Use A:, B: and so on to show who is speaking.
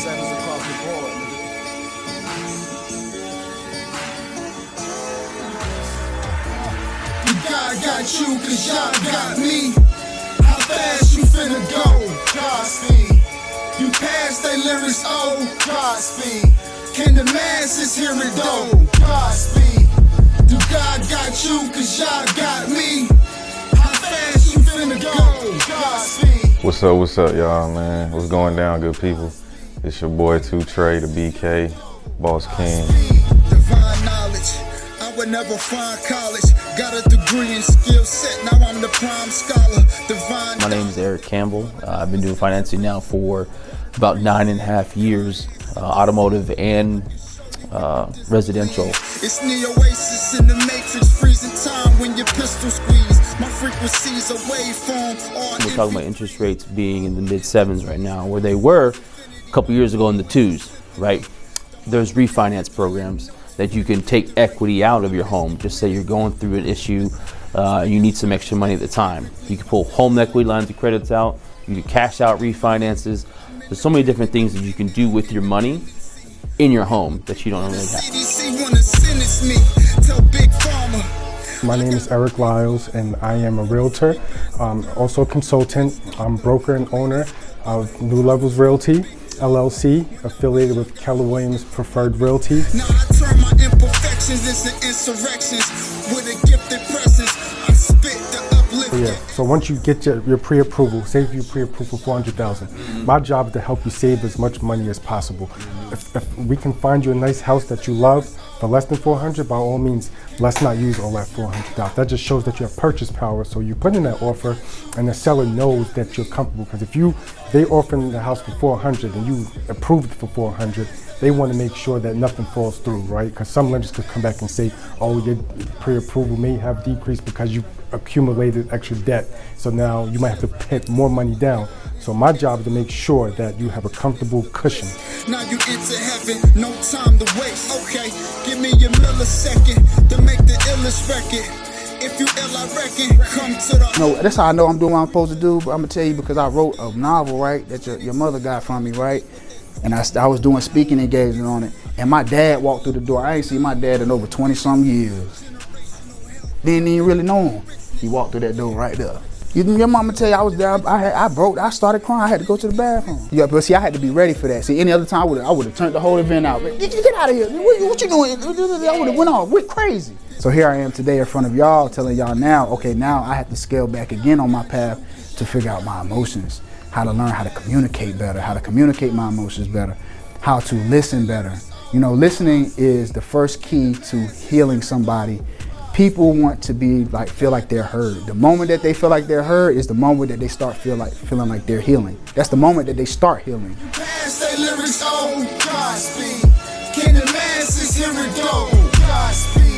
A: sevens across the board. God got you, cause y'all got me. How fast you finna go? Godspeed. You pass they lyrics, oh, Godspeed. Can the masses hear it though? Godspeed. Do God got you, cause y'all got me. How fast you finna go? Godspeed.
B: What's up, y'all, man? What's going down, good people? It's your boy 2 Trey, the BK, Boss King.
A: Divine knowledge, I would never find college. Got a degree in skill set, now I'm the prime scholar. Divine.
C: My name is Eric Campbell. I've been doing financing now for about 9.5 years, automotive and residential.
A: It's the Oasis in the Matrix, freezing time when your pistol squeeze. My frequencies a waveform.
C: We're talking about interest rates being in the mid-7s right now, where they were a couple years ago in the 2s, right? There's refinance programs that you can take equity out of your home. Just say you're going through an issue, you need some extra money at the time. You can pull home equity lines of credits out, you can cash out refinances. There's so many different things that you can do with your money in your home that you don't really have.
D: My name is Eric Lyles and I am a realtor, also a consultant. I'm broker and owner of New Levels Realty, LLC, affiliated with Keller Williams Preferred Realty.
A: Now I turn my imperfections into insurrections with a gifted presence. I spit the uplift.
D: Yeah. So once you get your pre-approval, say if you pre-approve for $400,000, my job is to help you save as much money as possible. If we can find you a nice house that you love for less than $400,000, by all means, let's not use all that $400,000. That just shows that you have purchase power. So you put in that offer, and the seller knows that you're comfortable. Because if they offering the house for $400,000 and you approved it for $400,000, they want to make sure that nothing falls through, right? Because some lenders could come back and say, oh, your pre-approval may have decreased because you accumulated extra debt. So now you might have to put more money down. So my job is to make sure that you have a comfortable cushion.
A: Now you into heaven, no time to waste. Okay, give me a millisecond to make the illest record. If you ill, I reckon, come to the...
E: No, that's how I know I'm doing what I'm supposed to do, but I'm gonna tell you because I wrote a novel, right, that your mother got from me, right? And I was doing speaking engagement on it, and my dad walked through the door. I ain't seen my dad in over 20-some years. Didn't even really know him. He walked through that door right there. Your mama tell you I was there, I started crying, I had to go to the bathroom. Yeah, but see, I had to be ready for that. See, any other time I would have turned the whole event out. Get out of here, what you doing? I would have went off, we're crazy. So here I am today in front of y'all, telling y'all now, okay, now I have to scale back again on my path to figure out my emotions, how to learn how to communicate better, how to communicate my emotions better, how to listen better. You know, listening is the first key to healing somebody. People want to feel like they're heard. The moment that they feel like they're heard is the moment that they start feeling like they're healing. That's the moment that they start healing.
A: Pass they lyrics, oh, Godspeed. Can the masses hear it go? Godspeed.